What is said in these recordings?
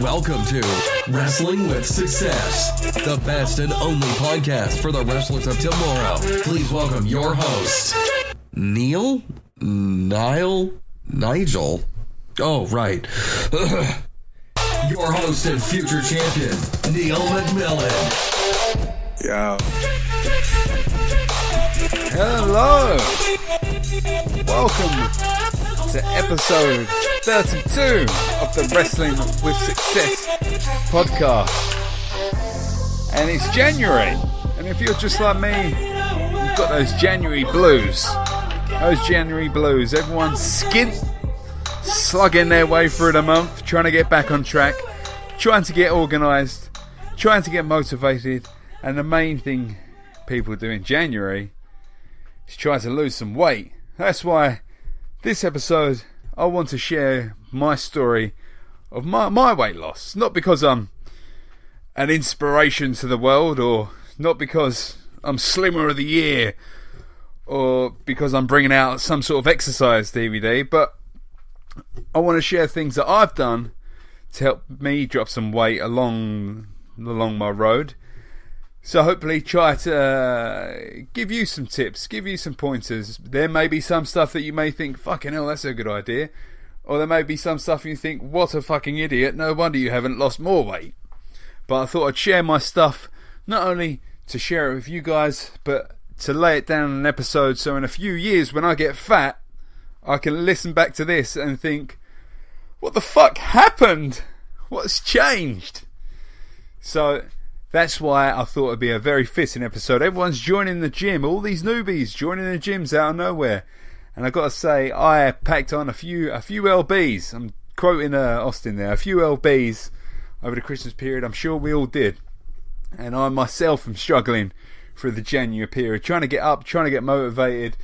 Welcome to Wrestling with Success, the best and only podcast for the wrestlers of tomorrow. Please welcome your host, Nigel? Oh, right. Your host and future champion, Neil McMillan. Yeah. Hello. Welcome to episode 32 of the Wrestling with Success podcast. And it's January. And if you're just like me, you've got those January blues. Everyone's skint, slugging their way through the month, trying to get back on track, trying to get organised, trying to get motivated. And the main thing people do in January is try to lose some weight. That's why this episode I want to share my story of my weight loss. Not because I'm an inspiration to the world, or not because I'm Slimmer of the Year, or because I'm bringing out some sort of exercise DVD, but I want to share things that I've done to help me drop some weight along my road. So hopefully try to give you some tips, give you some pointers. There may be some stuff that you may think, fucking hell, that's a good idea. Or there may be some stuff you think, what a fucking idiot, no wonder you haven't lost more weight. But I thought I'd share my stuff, not only to share it with you guys, but to lay it down in an episode so in a few years when I get fat, I can listen back to this and think, what the fuck happened? What's changed? So that's why I thought it'd be a very fitting episode. Everyone's joining the gym. All these newbies joining the gyms out of nowhere. And I've got to say, I packed on a few LBs. I'm quoting Austin there. A few LBs over the Christmas period. I'm sure we all did. And I myself am struggling through the January period. Trying to get up, trying to get motivated.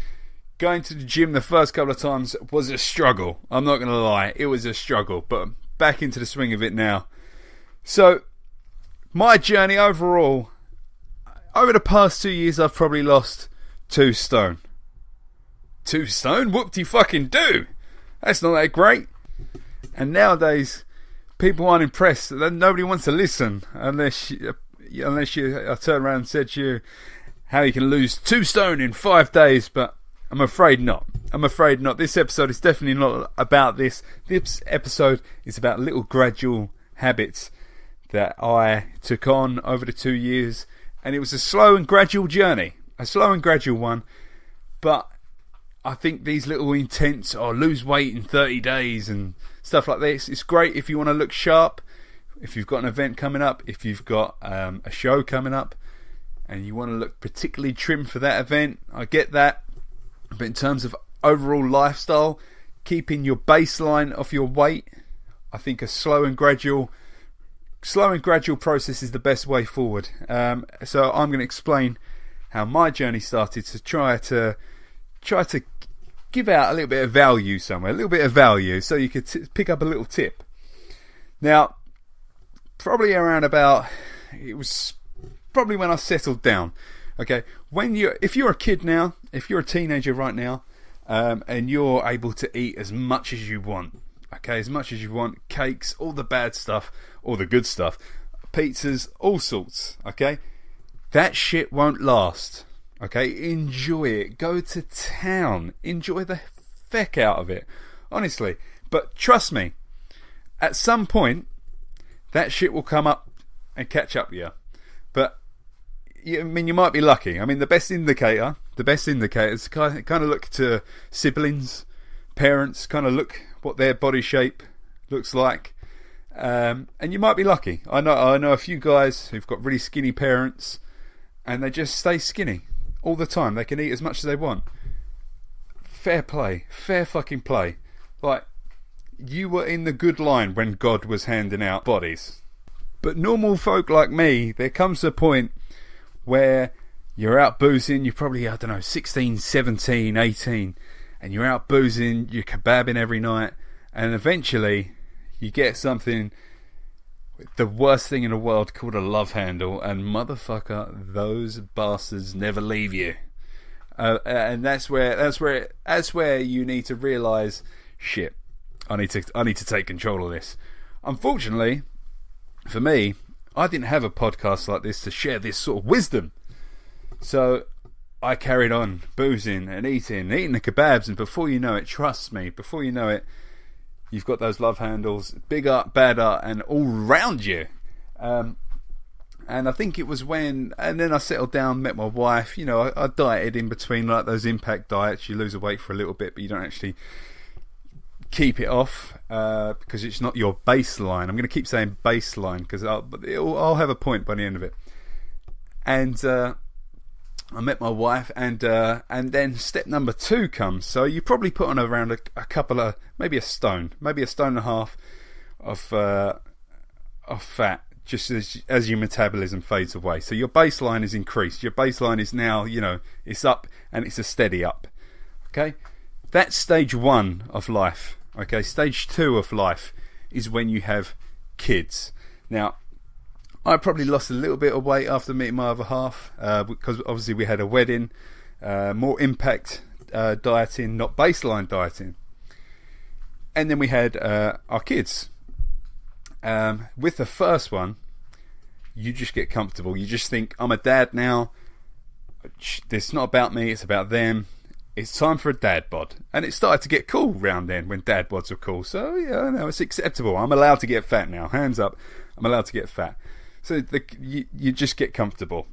Going to the gym the first couple of times was a struggle. I'm not going to lie. It was a struggle. But I'm back into the swing of it now. So my journey overall, over the past 2 years, I've probably lost 2 stone. 2 stone? Whoop-de-fucking-do! That's not that great. And nowadays, people aren't impressed. Nobody wants to listen unless you I turn around and said to you how you can lose 2 stone in 5 days, but I'm afraid not. This episode is definitely not about this. This episode is about little gradual habits that I took on over the 2 years, and it was a slow and gradual journey, a slow and gradual one, but I think these little intense, lose weight in 30 days and stuff like this, it's great if you want to look sharp, if you've got an event coming up, if you've got a show coming up, and you want to look particularly trim for that event, I get that, but in terms of overall lifestyle, keeping your baseline of your weight, I think a slow and gradual process is the best way forward. So I'm going to explain how my journey started to try to give out a little bit of value somewhere, so you could pick up a little tip. Now, probably around about, it was probably when I settled down. Okay, if you're a kid now, if you're a teenager right now, and you're able to eat as much as you want. Okay, as much as you want, cakes, all the bad stuff, all the good stuff, pizzas, all sorts, okay? That shit won't last, okay? Enjoy it. Go to town. Enjoy the feck out of it, honestly. But trust me, at some point, that shit will come up and catch up with you. But, you might be lucky. The best indicators kind of look to siblings, parents, kind of look what their body shape looks like, and you might be lucky. I know a few guys who've got really skinny parents, and they just stay skinny all the time. They can eat as much as they want. Fair play, fair fucking play. Like, you were in the good line when God was handing out bodies. But normal folk like me, there comes a point where you're out boozing. You're probably 16, 17, 18. And you're out boozing, you're kebabbing every night, and eventually you get something, the worst thing in the world, called a love handle, and motherfucker, those bastards never leave you. And that's where you need to realise, shit, I need to take control of this. Unfortunately, for me, I didn't have a podcast like this to share this sort of wisdom. So I carried on boozing and eating the kebabs, and before you know it, trust me, before you know it, you've got those love handles, big art, bad art, and all round you. And I think it was when, and then I settled down, met my wife. You know, I dieted in between, like those impact diets. You lose the weight for a little bit, but you don't actually keep it off because it's not your baseline. I'm going to keep saying baseline because I'll have a point by the end of it. And I met my wife, and then step number 2 comes. So you probably put on around a couple of, maybe a stone and a half of fat, just as your metabolism fades away. So your baseline is increased. Your baseline is now, you know, it's up, and it's a steady up. Okay, that's stage 1 of life. Okay, stage 2 of life is when you have kids. Now, I probably lost a little bit of weight after meeting my other half because obviously we had a wedding, more impact dieting, not baseline dieting. And then we had our kids. With the first one, you just get comfortable. You just think, I'm a dad now. It's not about me, it's about them. It's time for a dad bod. And it started to get cool round then when dad bods were cool. So, yeah, no, it's acceptable. I'm allowed to get fat now. Hands up. I'm allowed to get fat. So you just get comfortable.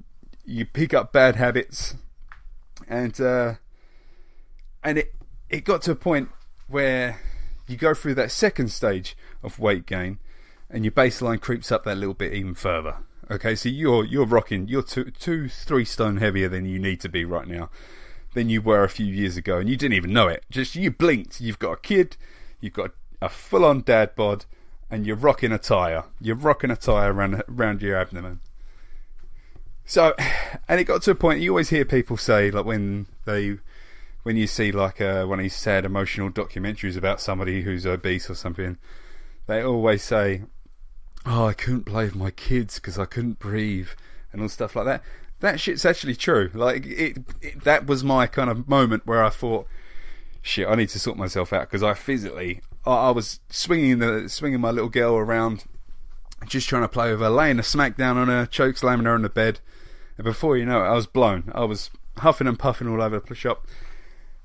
You pick up bad habits. And it got to a point where you go through that second stage of weight gain, and your baseline creeps up that little bit even further. Okay, so you're rocking, you're 2-3 stone heavier than you need to be right now, than you were a few years ago, and you didn't even know it. Just you blinked, you've got a kid, you've got a full-on dad bod, and you're rocking a tyre. You're rocking a tyre around your abdomen. So, and it got to a point, you always hear people say, like when you see like one of these sad emotional documentaries about somebody who's obese or something, they always say, oh, I couldn't play with my kids because I couldn't breathe and all stuff like that. That shit's actually true. Like that was my kind of moment where I thought, shit, I need to sort myself out, because I was swinging my little girl around, just trying to play with her, laying a smack down on her, choke slamming her on the bed, and before you know it, I was blown. I was huffing and puffing all over the shop,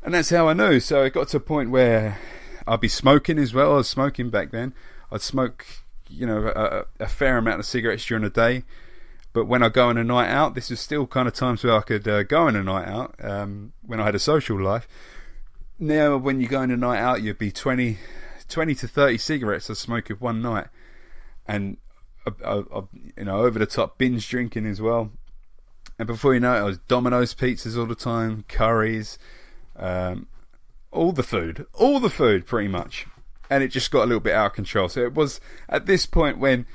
and that's how I knew. So it got to a point where I'd be smoking as well. I was smoking back then. I'd smoke, you know, a fair amount of cigarettes during the day. But when I go on a night out, this is still kind of times where I could go on a night out when I had a social life. Now, when you go on a night out, you'd be 20 to 30 cigarettes I smoke in one night. And, you know, over the top binge drinking as well. And before you know it, I was Domino's pizzas all the time, curries, all the food pretty much. And it just got a little bit out of control. So it was at this point when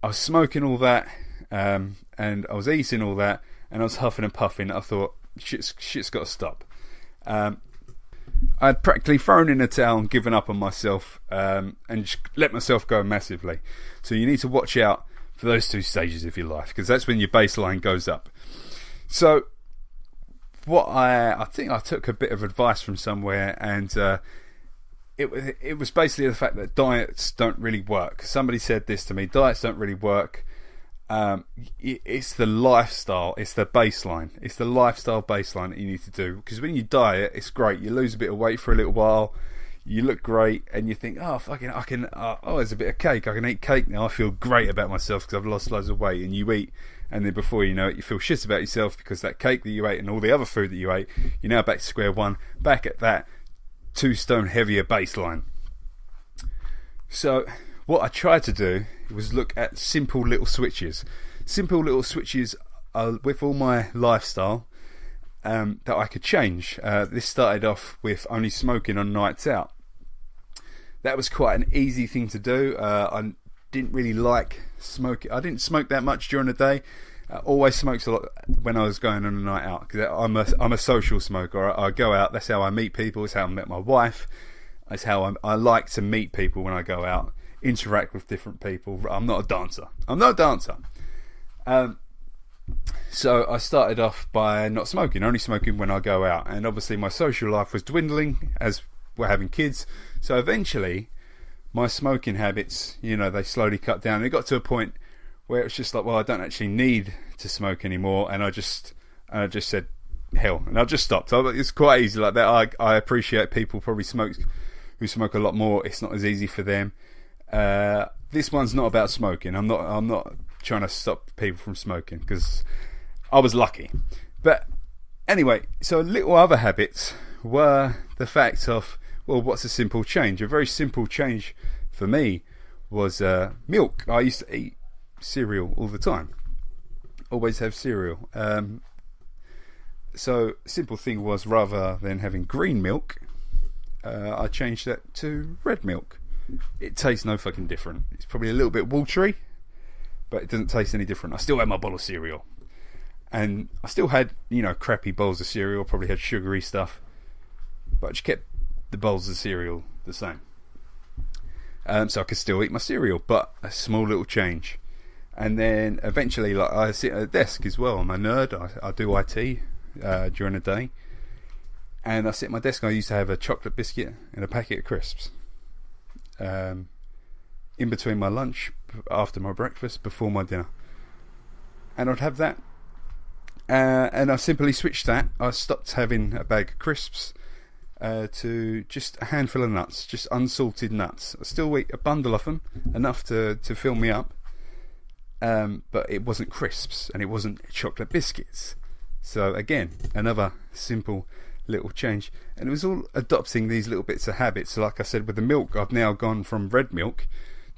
I was smoking all that, and I was eating all that, and I was huffing and puffing. I thought, shit's got to stop. I'd practically thrown in the towel and given up on myself, and just let myself go massively. So you need to watch out for those 2 stages of your life, because that's when your baseline goes up. So what I think I took a bit of advice from somewhere, and it was basically the fact that diets don't really work. Somebody said this to me: diets don't really work. It's the lifestyle, it's the baseline, it's the lifestyle baseline that you need to do. Because when you diet, it's great. You lose a bit of weight for a little while, you look great, and you think, oh fucking, I can. Oh, there's a bit of cake. I can eat cake now. I feel great about myself because I've lost loads of weight. And you eat, and then before you know it, you feel shit about yourself because that cake that you ate and all the other food that you ate, you're now back to square one, back at that 2 stone heavier baseline. So what I tried to do was look at simple little switches with all my lifestyle that I could change. This started off with only smoking on nights out. That was quite an easy thing to do. I didn't really like smoking. I didn't smoke that much during the day. Always smoked a lot when I was going on a night out, because I'm a social smoker. I go out. That's how I meet people. It's how I met my wife. That's how I like to meet people when I go out, interact with different people. I'm not a dancer. So I started off by not smoking, only smoking when I go out. And obviously my social life was dwindling as we're having kids. So eventually my smoking habits, they slowly cut down. It got to a point where it was just like, well, I don't actually need to smoke anymore, and I just said, hell, and I just stopped. It's quite easy like that. I appreciate people probably who smoke a lot more. It's not as easy for them. This one's not about smoking. I'm not trying to stop people from smoking, because I was lucky. But anyway, so little other habits were the fact of, well, what's a simple change? A very simple change for me was milk. I used to eat cereal all the time. Always have cereal. So simple thing was, rather than having green milk, I changed that to red milk. It tastes no fucking different. It's probably a little bit watery, but it doesn't taste any different. I still had my bowl of cereal, and I still had crappy bowls of cereal. Probably had sugary stuff, but I just kept the bowls of cereal the same. So I could still eat my cereal, but a small little change. And then eventually, like, I sit at a desk as well. I'm a nerd. I do IT during the day, and I sit at my desk. I used to have a chocolate biscuit and a packet of crisps in between my lunch, after my breakfast, before my dinner, and I'd have that. And I simply switched that. I stopped having a bag of crisps to just a handful of nuts, just unsalted nuts. I still eat a bundle of them, enough to fill me up. But it wasn't crisps, and it wasn't chocolate biscuits. So again, another simple little change. And it was all adopting these little bits of habits. So like I said, with the milk, I've now gone from red milk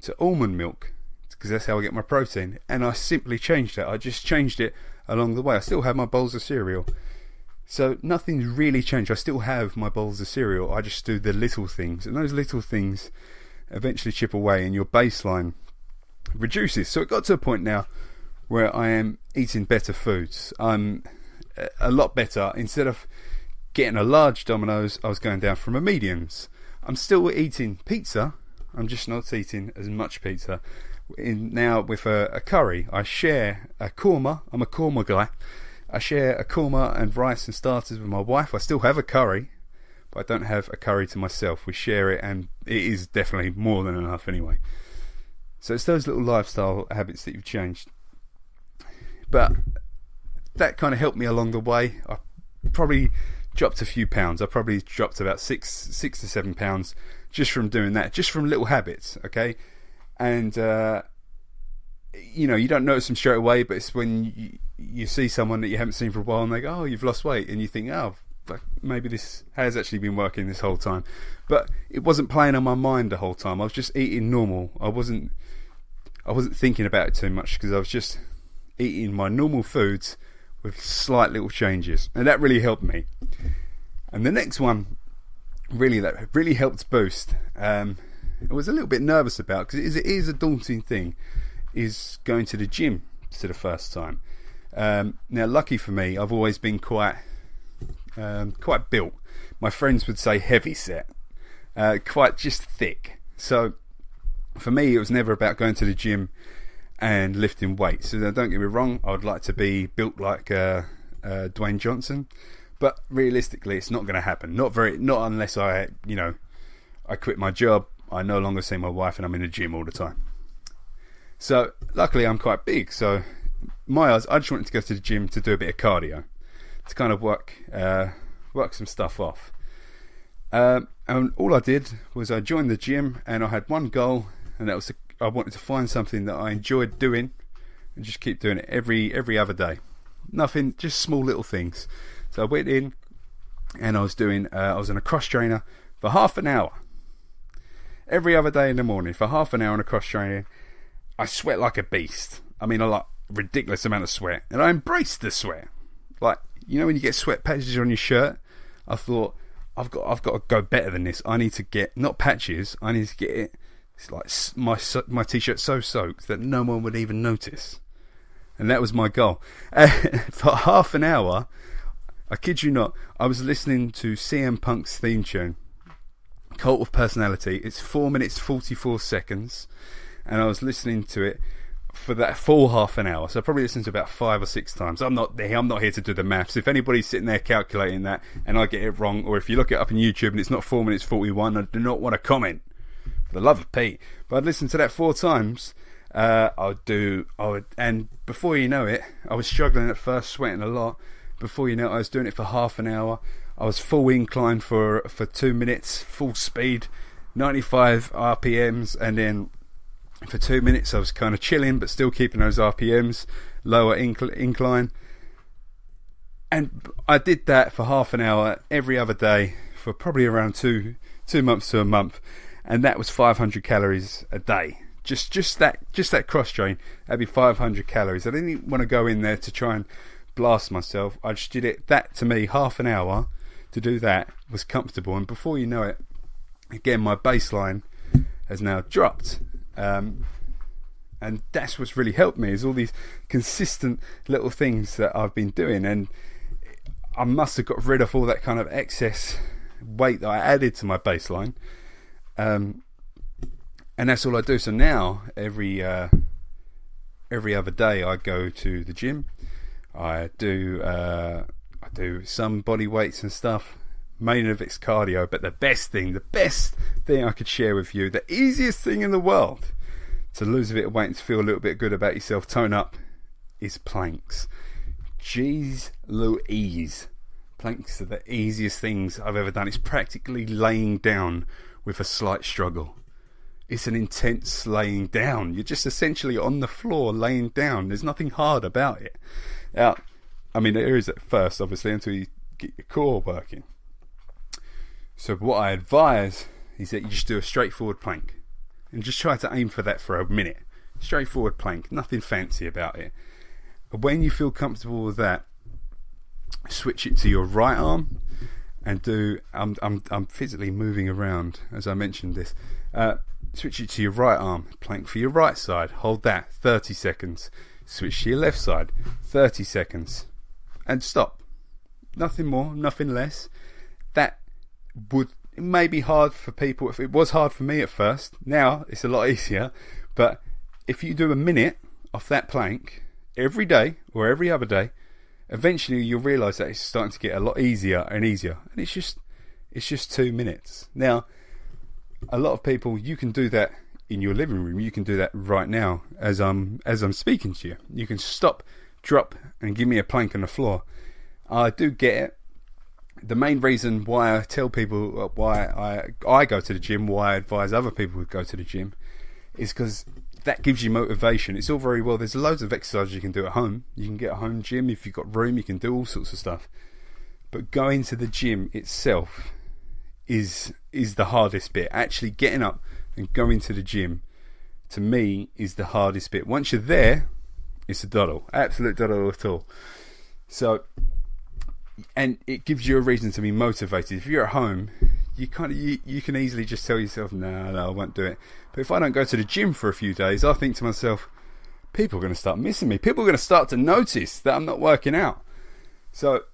to almond milk, because that's how I get my protein. And I simply changed that. I just changed it along the way. I still have my bowls of cereal, so nothing's really changed. I still have my bowls of cereal. I just do the little things, and those little things eventually chip away, and your baseline reduces. So it got to a point now where I am eating better foods. I'm a lot better. Instead of getting a large Domino's, I was going down from a mediums. I'm still eating pizza. I'm just not eating as much pizza. Now with a curry, I share a korma. I'm a korma guy. I share a korma and rice and starters with my wife. I still have a curry, but I don't have a curry to myself. We share it, and it is definitely more than enough anyway. So it's those little lifestyle habits that you've changed. But that kind of helped me along the way. I probably dropped a few pounds. I probably dropped about 6 to 7 pounds just from doing that, just from little habits, okay? And, you don't notice them straight away, but it's when you see someone that you haven't seen for a while and they go, oh, you've lost weight. And you think, oh, maybe this has actually been working this whole time. But it wasn't playing on my mind the whole time. I was just eating normal. I wasn't thinking about it too much, because I was just eating my normal foods with slight little changes, and that really helped me. And the next one that really helped boost, I was a little bit nervous about, because it is a daunting thing, is going to the gym for the first time. Now lucky for me, I've always been quite built. My friends would say heavy set, quite just thick. So for me, it was never about going to the gym and lifting weights. So don't get me wrong, I would like to be built like Dwayne Johnson, but realistically, it's not going to happen. Not unless I quit my job. I no longer see my wife, and I'm in the gym all the time. So luckily, I'm quite big. So my eyes, I just wanted to go to the gym to do a bit of cardio, to kind of work some stuff off. And all I did was I joined the gym, and I had one goal, and that was I wanted to find something that I enjoyed doing and just keep doing it every other day. Nothing, just small little things. So I went in, and I was in a cross trainer for half an hour. Every other day in the morning for half an hour on a cross training. I sweat like a beast. I mean, I like ridiculous amount of sweat, and I embraced the sweat. Like, when you get sweat patches on your shirt, I thought, I've got to go better than this. I need to get, not patches, I need to get it. It's like my t-shirt so soaked that no one would even notice. And that was my goal. For half an hour, I kid you not, I was listening to CM Punk's theme tune, Cult of Personality. It's 4 minutes 44 seconds, and I was listening to it for that full half an hour. So I probably listened to about 5 or 6 times. I'm not here to do the maths. If anybody's sitting there calculating that and I get it wrong, or if you look it up on YouTube and it's not 4 minutes 41, I do not want to comment. for the love of Pete. But I'd listen to that 4 times. And before you know it, I was struggling at first, sweating a lot. Before you know it, I was doing it for half an hour. I was full incline for 2 minutes, full speed, 95 RPMs, and then for 2 minutes I was kind of chilling, but still keeping those RPMs, lower incline. And I did that for half an hour every other day for probably around 2 months to a month, and that was 500 calories a day. Just that cross train, that'd be 500 calories. I didn't even want to go in there to try and blast myself. I just did it. That, to me, half an hour to do that was comfortable, and before you know it, again, my baseline has now dropped. And that's what's really helped me, is all these consistent little things that I've been doing. And I must have got rid of all that kind of excess weight that I added to my baseline. And that's all I do. So now every other day I go to the gym. I do some body weights and stuff. Mainly of it's cardio, but the best thing I could share with you, the easiest thing in the world to lose a bit of weight and to feel a little bit good about yourself, tone up, is planks. Jeez Louise. Planks are the easiest things I've ever done. It's practically laying down with a slight struggle. It's an intense laying down. You're just essentially on the floor laying down. There's nothing hard about it. Now, I mean, there is at first, obviously, until you get your core working. So what I advise is that you just do a straightforward plank and just try to aim for that for a minute. Straightforward plank, nothing fancy about it. But when you feel comfortable with that, switch it to your right arm and do. I'm physically moving around as I mentioned this. Switch it to your right arm, plank for your right side, hold that 30 seconds. Switch to your left side, 30 seconds, and stop. Nothing more, nothing less. That it may be hard for people. If it was hard for me at first, now it's a lot easier. But if you do a minute off that plank every day or every other day, eventually you'll realise that it's starting to get a lot easier and easier. And it's just 2 minutes. Now, a lot of people, you can do that in your living room. You can do that right now as I'm speaking to you. You can stop, drop, and give me a plank on the floor. I do get it. The main reason why I tell people why I go to the gym, why I advise other people to go to the gym, is because that gives you motivation. It's all very well. There's loads of exercises you can do at home. You can get a home gym. If you've got room, you can do all sorts of stuff. But going to the gym itself is the hardest bit. Actually getting up and going to the gym, to me, is the hardest bit. Once you're there, it's a doddle. Absolute doddle at all. So, and it gives you a reason to be motivated. If you're at home, you can easily just tell yourself, no, I won't do it. But if I don't go to the gym for a few days, I think to myself, people are going to start missing me. People are going to start to notice that I'm not working out. So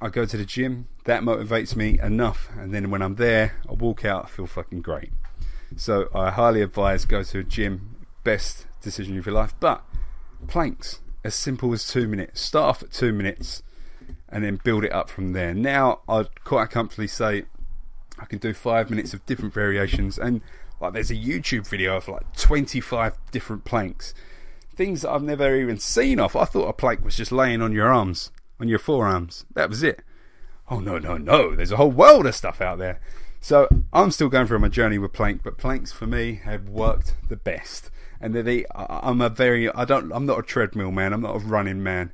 I go to the gym, that motivates me enough, and then when I'm there, I walk out, I feel fucking great. So I highly advise go to a gym, best decision of your life. But planks, as simple as 2 minutes. Start off at 2 minutes and then build it up from there. Now I'd quite comfortably say I can do 5 minutes of different variations, and like there's a YouTube video of like 25 different planks, things that I've never even seen off. I thought a plank was just laying on your arms, on your forearms. That was it. Oh no, there's a whole world of stuff out there. So I'm still going through my journey with plank, but planks for me have worked the best. And I'm not a treadmill man. I'm not a running man.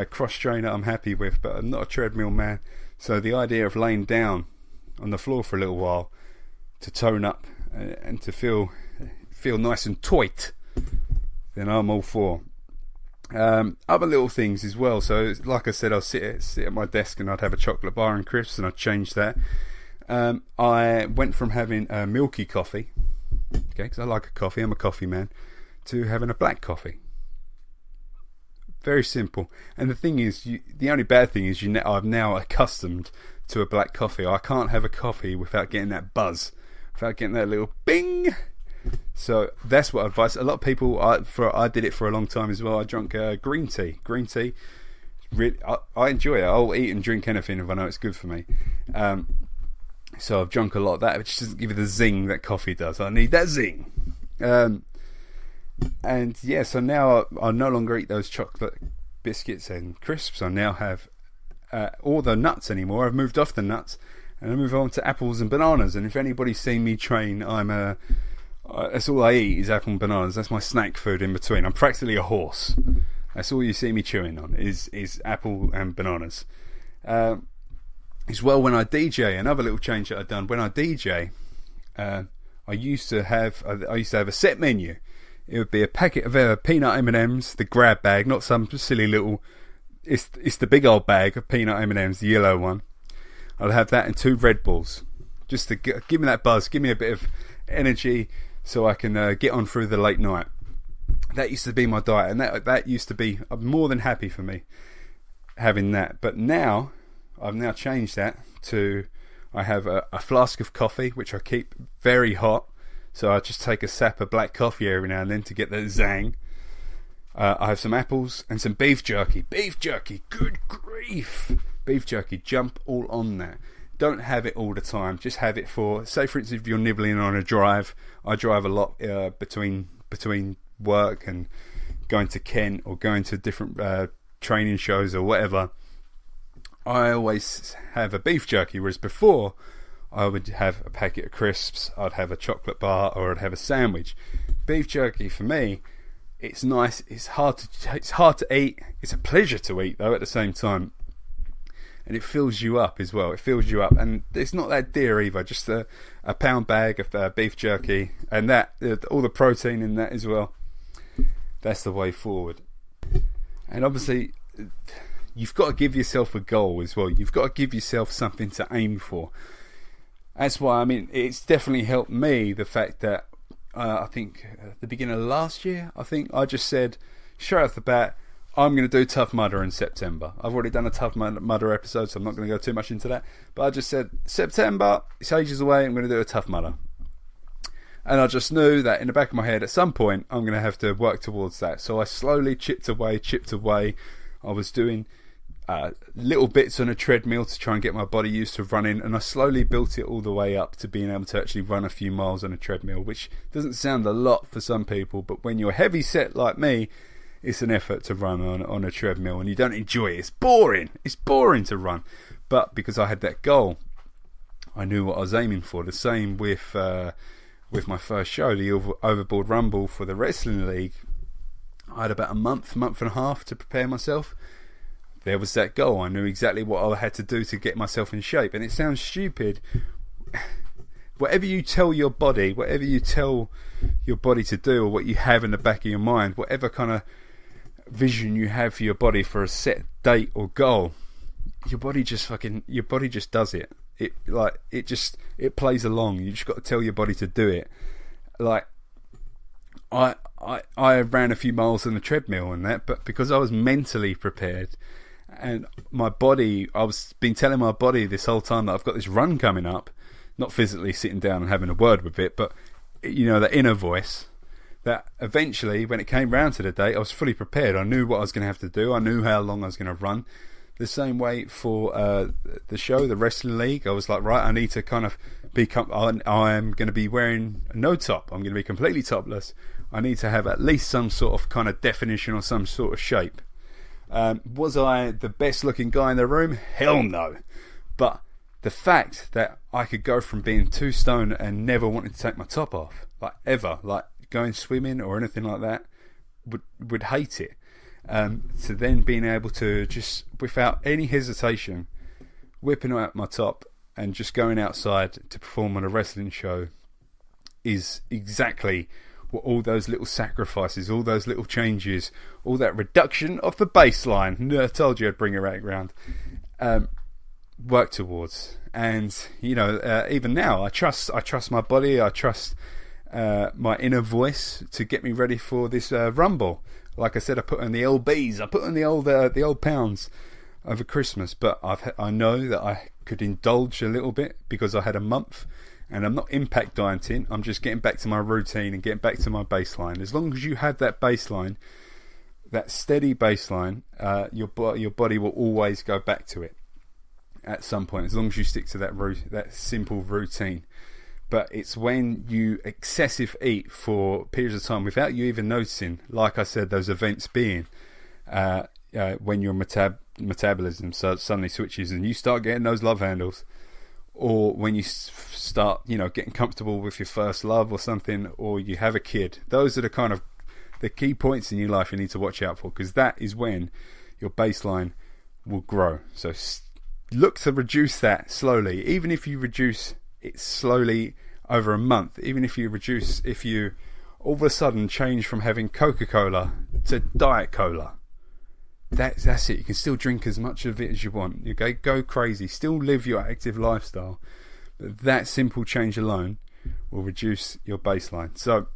Cross trainer I'm happy with, but I'm not a treadmill man. So the idea of laying down on the floor for a little while to tone up and to feel nice and tight, then I'm all for. Other little things as well. So like I said, I'll sit at my desk and I'd have a chocolate bar and crisps, and I'd change that. I went from having a milky coffee, okay, because I like a coffee, I'm a coffee man, to having a black coffee. Very simple. And the thing is, the only bad thing is I'm now accustomed to a black coffee. I can't have a coffee without getting that buzz, without getting that little bing. So that's what I advise. A lot of people, I did it for a long time as well. I drank green tea. Green tea, really, I enjoy it. I'll eat and drink anything if I know it's good for me. So I've drunk a lot of that, which doesn't give you the zing that coffee does. I need that zing. And yeah, so now I no longer eat those chocolate biscuits and crisps. I now have all the nuts anymore. I've moved off the nuts and I move on to apples and bananas. And if anybody's seen me train, that's all I eat is apple and bananas. That's my snack food in between. I'm practically a horse. That's all you see me chewing on is apple and bananas. As well, when I DJ, another little change that I've done. When I DJ, I used to have a set menu. It would be a packet of peanut M&Ms, the grab bag, not some silly little. It's the big old bag of peanut M&Ms, the yellow one. I'll have that and 2 Red Bulls, just to give me that buzz, give me a bit of energy, so I can get on through the late night. That used to be my diet, and that used to be more than happy for me having that. But now I've now changed that to I have a flask of coffee which I keep very hot. So I just take a sap of black coffee every now and then to get that zang. I have some apples and some beef jerky. Beef jerky, good grief. Beef jerky, jump all on that. Don't have it all the time. Just have it for, say for instance, if you're nibbling on a drive. I drive a lot between work and going to Kent or going to different training shows or whatever. I always have a beef jerky, whereas before I would have a packet of crisps, I'd have a chocolate bar, or I'd have a sandwich. Beef jerky for me, it's nice. It's hard to eat. It's a pleasure to eat though at the same time, and it fills you up as well. It fills you up, and it's not that dear either. Just a pound bag of beef jerky, and that all the protein in that as well. That's the way forward. And obviously, you've got to give yourself a goal as well. You've got to give yourself something to aim for. That's why, I mean, it's definitely helped me, the fact that I think at the beginning of last year, I think I just said straight off the bat, I'm going to do Tough Mudder in September. I've already done a Tough Mudder episode, so I'm not going to go too much into that. But I just said, September, it's ages away, I'm going to do a Tough Mudder. And I just knew that in the back of my head, at some point, I'm going to have to work towards that. So I slowly chipped away. I was doing little bits on a treadmill to try and get my body used to running, and I slowly built it all the way up to being able to actually run a few miles on a treadmill, which doesn't sound a lot for some people, but when you're heavy set like me, it's an effort to run on a treadmill, and you don't enjoy it. It's boring to run. But because I had that goal, I knew what I was aiming for. The same with my first show, the Overboard Rumble for the Wrestling League. I had about a month and a half to prepare myself. There was that goal. I knew exactly what I had to do to get myself in shape. And it sounds stupid. Whatever you tell your body to do, or what you have in the back of your mind, whatever kind of vision you have for your body for a set date or goal, your body just does it. It plays along. You just got to tell your body to do it. Like I ran a few miles on the treadmill and that, but because I was mentally prepared, and my body, I was been telling my body this whole time that I've got this run coming up, not physically sitting down and having a word with it, but you know, the inner voice, that eventually when it came round to the date, I was fully prepared. I knew what I was going to have to do. I knew how long I was going to run. The same way for the show, the Wrestling League. I was like, right, I need to kind of I am going to be wearing no top. I'm going to be completely topless. I need to have at least some sort of kind of definition or some sort of shape. Was I the best looking guy in the room? Hell no. But the fact that I could go from being 2 stone and never wanting to take my top off, like ever, like going swimming or anything like that, would hate it. To then being able to just, without any hesitation, whipping out my top and just going outside to perform on a wrestling show is exactly what all those little sacrifices, all those little changes, all that reduction of the baseline, I told you I'd bring it right around, work towards. And you know, even now, I trust my body, I trust my inner voice to get me ready for this rumble. Like I said, I put on the LBs, I put on the old pounds over Christmas, but I know that I could indulge a little bit because I had a month, and I'm not impact dieting. I'm just getting back to my routine and getting back to my baseline. As long as you have that baseline, that steady baseline, your body will always go back to it. at some point, as long as you stick to that simple routine. But it's when you excessive eat for periods of time without you even noticing, like I said, those events being when your metabolism suddenly switches and you start getting those love handles, or when you start, getting comfortable with your first love or something, or you have a kid. Those are the kind of the key points in your life you need to watch out for, because that is when your baseline will grow. So look to reduce that slowly. Even if you reduce it slowly over a month, even if you all of a sudden change from having Coca-Cola to Diet Cola, that's it. You can still drink as much of it as you want. You go crazy, still live your active lifestyle, but that simple change alone will reduce your baseline. So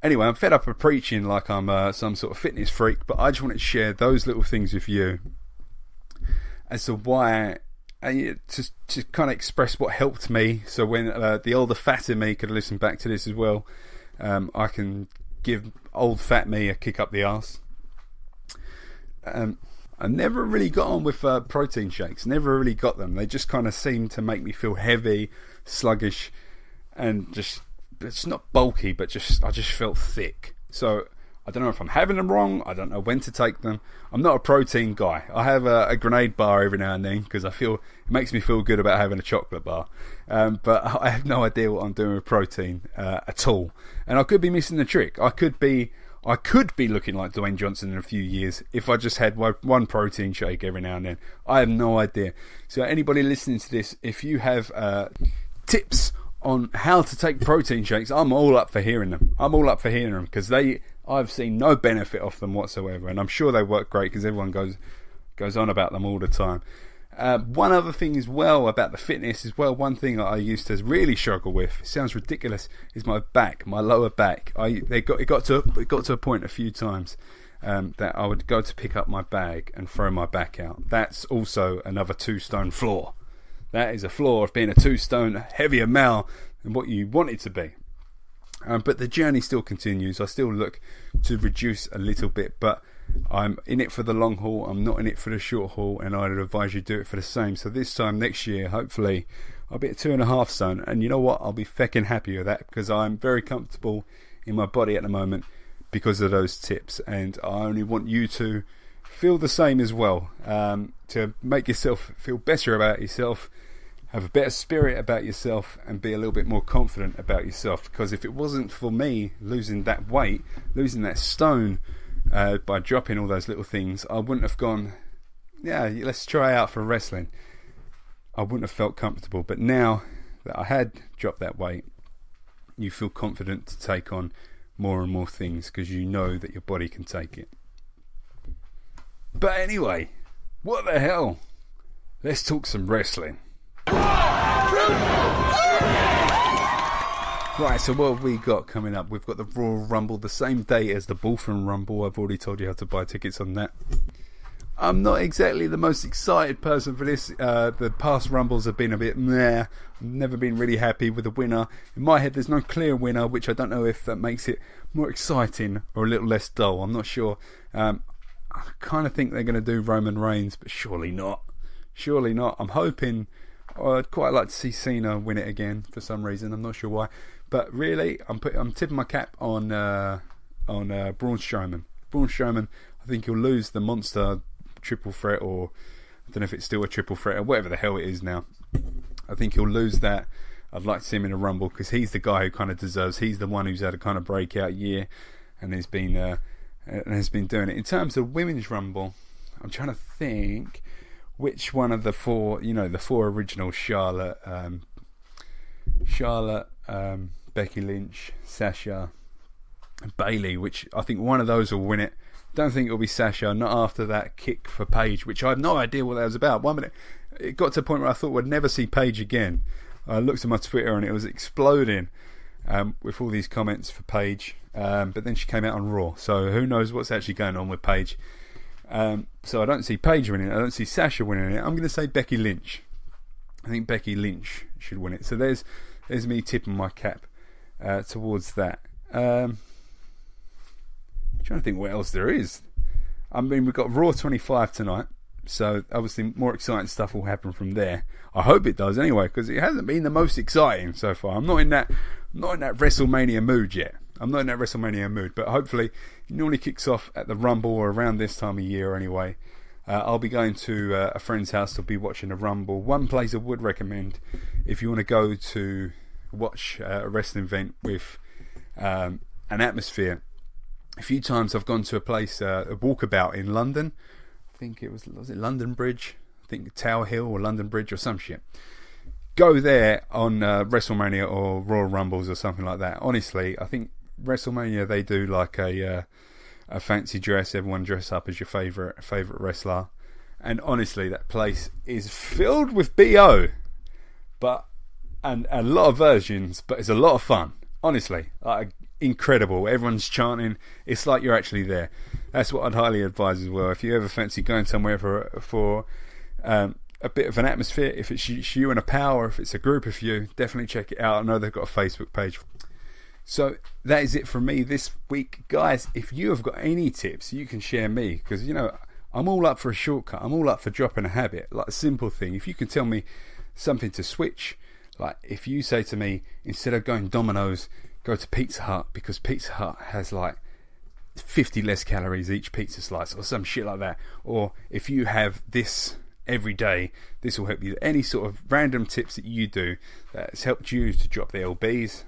anyway, I'm fed up of preaching like I'm some sort of fitness freak, but I just wanted to share those little things with you as to why, and to kind of express what helped me. So when the older, fatter me could listen back to this as well, I can give old fat me a kick up the arse. I never really got on with protein shakes. Never really got them. They just kind of seemed to make me feel heavy, sluggish, and just, it's not bulky, but I just felt thick. So I don't know if I'm having them wrong. I don't know when to take them. I'm not a protein guy. I have a grenade bar every now and then because I feel it makes me feel good about having a chocolate bar. But I have no idea what I'm doing with protein at all. And I could be missing the trick. I could be looking like Dwayne Johnson in a few years if I just had one protein shake every now and then. I have no idea. So anybody listening to this, if you have tips on how to take protein shakes, I'm all up for hearing them. Because I've seen no benefit off them whatsoever, and I'm sure they work great because everyone goes on about them all the time. One other thing as well about the fitness as well, one thing that I used to really struggle with, it sounds ridiculous, is my back, my lower back. It got to a point a few times that I would go to pick up my bag and throw my back out. That's also another 2-stone floor. That is a floor of being a 2-stone heavier male than what you want it to be. But the journey still continues. I still look to reduce a little bit, but I'm in it for the long haul. I'm not in it for the short haul, and I'd advise you do it for the same. So this time next year, hopefully, I'll be at 2.5 stone, and you know what? I'll be feckin' happy with that because I'm very comfortable in my body at the moment because of those tips, and I only want you to feel the same as well, to make yourself feel better about yourself, have a better spirit about yourself, and be a little bit more confident about yourself. Because if it wasn't for me losing that weight, losing that stone, by dropping all those little things, I wouldn't have gone, yeah, let's try out for wrestling. I wouldn't have felt comfortable. But now that I had dropped that weight, you feel confident to take on more and more things because you know that your body can take it. But anyway, what the hell? Let's talk some wrestling. Right, so what have we got coming up? We've got the Royal Rumble, the same day as the Bullfront Rumble. I've already told you how to buy tickets on that. I'm not exactly the most excited person for this. The past Rumbles have been a bit meh. I've never been really happy with the winner. In my head, there's no clear winner, which I don't know if that makes it more exciting or a little less dull. I'm not sure. I kind of think they're going to do Roman Reigns, but surely not. Surely not. I'm hoping. I'd quite like to see Cena win it again for some reason. I'm not sure why. But really, I'm tipping my cap on Braun Strowman. Braun Strowman, I think he'll lose the monster triple threat, or I don't know if it's still a triple threat or whatever the hell it is now. I think he'll lose that. I'd like to see him in a Rumble because he's the guy who kind of deserves. He's the one who's had a kind of breakout year and has been doing it. In terms of women's Rumble, I'm trying to think which one of the four, the four original Charlotte, Becky Lynch, Sasha, Bayley, which I think one of those will win it. Don't think it'll be Sasha, not after that kick for Paige, which I have no idea what that was about. 1 minute, it got to a point where I thought we'd never see Paige again. I looked at my Twitter and it was exploding with all these comments for Paige, but then she came out on Raw, so who knows what's actually going on with Paige. So I don't see Paige winning it, I don't see Sasha winning it. I'm going to say Becky Lynch. I think Becky Lynch should win it. So there's me tipping my cap towards that. I'm trying to think what else there is. I mean, we've got Raw 25 tonight. So obviously more exciting stuff will happen from there. I hope it does anyway, because it hasn't been the most exciting so far. I'm not in that WrestleMania mood yet. But hopefully it normally kicks off at the Rumble or around this time of year anyway. I'll be going to a friend's house to be watching a Rumble. One place I would recommend if you want to go to watch a wrestling event with an atmosphere. A few times I've gone to a place, a walkabout in London. I think was it London Bridge? I think Tower Hill or London Bridge or some shit. Go there on WrestleMania or Royal Rumbles or something like that. Honestly, I think WrestleMania they do like a fancy dress. Everyone dress up as your favourite wrestler. And honestly, that place is filled with BO. And a lot of versions, but it's a lot of fun. Honestly, incredible. Everyone's chanting. It's like you're actually there. That's what I'd highly advise as well. If you ever fancy going somewhere for a bit of an atmosphere, if it's you and a pal or if it's a group of you, definitely check it out. I know they've got a Facebook page. So that is it from me this week, guys. If you have got any tips, you can share me, because I'm all up for a shortcut. I'm all up for dropping a habit, like a simple thing. If you can tell me something to switch, like if you say to me, instead of going Domino's, go to Pizza Hut, because Pizza Hut has like 50 less calories each pizza slice or some shit like that. Or if you have this every day, this will help you. Any sort of random tips that you do that's helped you to drop the LBs,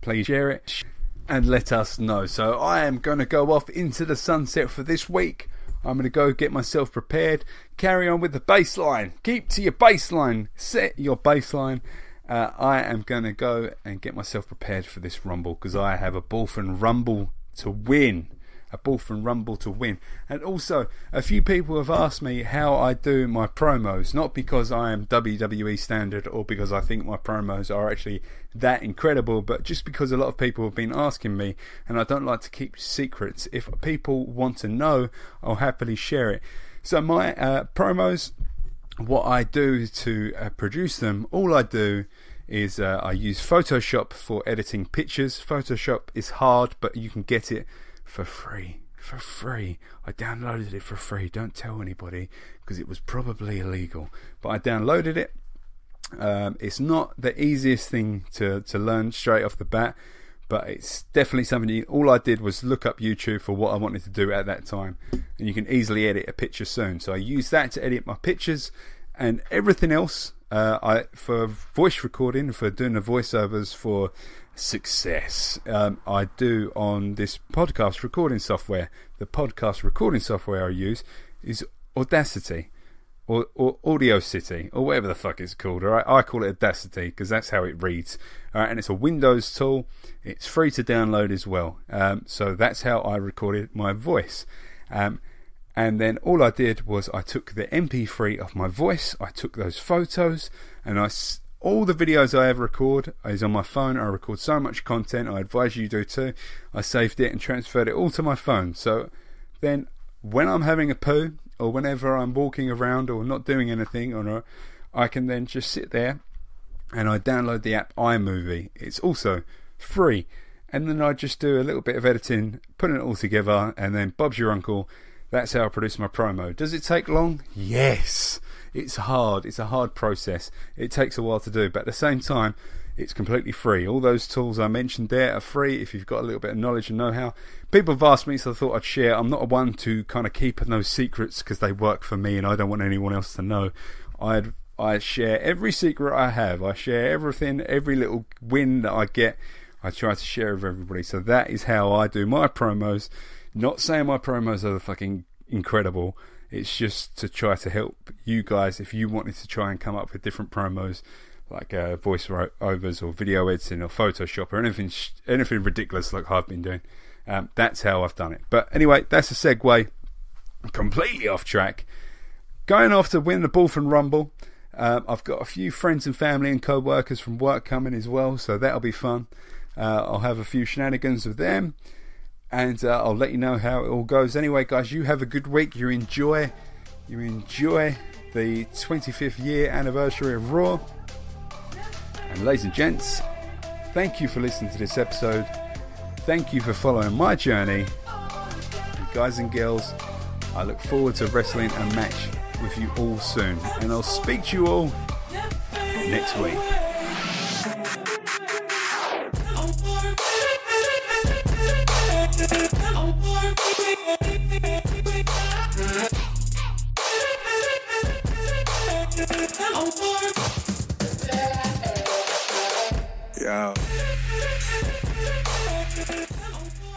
please share it and let us know. So I am going to go off into the sunset for this week. I'm going to go get myself prepared, carry on with the baseline. Keep to your baseline, set your baseline. I am going to go and get myself prepared for this Rumble, because I have a Bullfen Rumble to win. And also, a few people have asked me how I do my promos, not because I am WWE standard or because I think my promos are actually that incredible, but just because a lot of people have been asking me, and I don't like to keep secrets. If people want to know, I'll happily share it. So my promos, what I do to produce them, all I do is I use Photoshop for editing pictures. Photoshop is hard, but you can get it for free. I downloaded it for free. Don't tell anybody, because it was probably illegal, but I downloaded it. It's not the easiest thing to learn straight off the bat, but it's definitely something. All I did was look up YouTube for what I wanted to do at that time, and you can easily edit a picture soon. So I use that to edit my pictures, and everything else for voice recording, for doing the voiceovers for success, I do on this podcast recording software. The podcast recording software I use is Audacity or Audio City or whatever the fuck it's called. All right, I call it Audacity because that's how it reads. All right, and it's a Windows tool. It's free to download as well. So that's how I recorded my voice. And then all I did was I took the MP3 of my voice, I took those photos, and all the videos I ever record is on my phone. I record so much content, I advise you do too. I saved it and transferred it all to my phone. So then when I'm having a poo, or whenever I'm walking around or not doing anything, I can then just sit there and I download the app iMovie. It's also free. And then I just do a little bit of editing, putting it all together, and then Bob's your uncle. That's how I produce my promo. Does it take long? Yes. It's hard. It's a hard process. It takes a while to do, but at the same time, it's completely free. All those tools I mentioned there are free if you've got a little bit of knowledge and know-how. People have asked me, so I thought I'd share. I'm not one to kind of keep those secrets because they work for me and I don't want anyone else to know. I share every secret I have. I share everything, every little win that I get, I try to share with everybody. So that is how I do my promos. Not saying my promos are the fucking incredible. It's just to try to help you guys if you wanted to try and come up with different promos, like voice overs or video editing or Photoshop or anything ridiculous like I've been doing. That's how I've done it. But anyway, that's a segue. Completely off track. Going off to win the Bullfen Rumble. I've got a few friends and family and co-workers from work coming as well, so that'll be fun. I'll have a few shenanigans with them, and I'll let you know how it all goes. Anyway, guys, you have a good week. You enjoy the 25th year anniversary of Raw. And ladies and gents, thank you for listening to this episode. Thank you for following my journey. And guys and girls, I look forward to wrestling a match with you all soon, and I'll speak to you all next week. Yeah.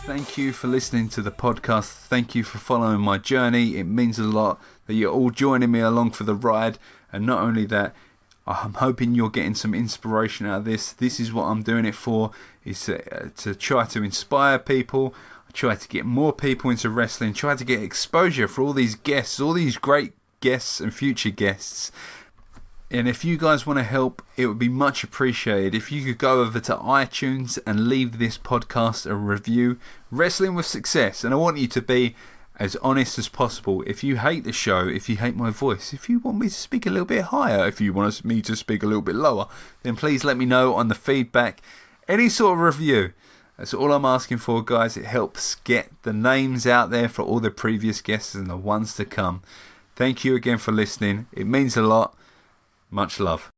Thank you for listening to the podcast. Thank you for following my journey. It means a lot that you're all joining me along for the ride. And not only that, I'm hoping you're getting some inspiration out of this. This is what I'm doing it for, is to try to inspire people. I try to get more people into wrestling, try to get exposure for all these guests, all these great guests and future guests. And if you guys want to help, it would be much appreciated if you could go over to iTunes and leave this podcast a review, Wrestling with Success. And I want you to be as honest as possible. If you hate the show, if you hate my voice, if you want me to speak a little bit higher, if you want me to speak a little bit lower, then please let me know on the feedback. Any sort of review. That's all I'm asking for, guys. It helps get the names out there for all the previous guests and the ones to come. Thank you again for listening. It means a lot. Much love.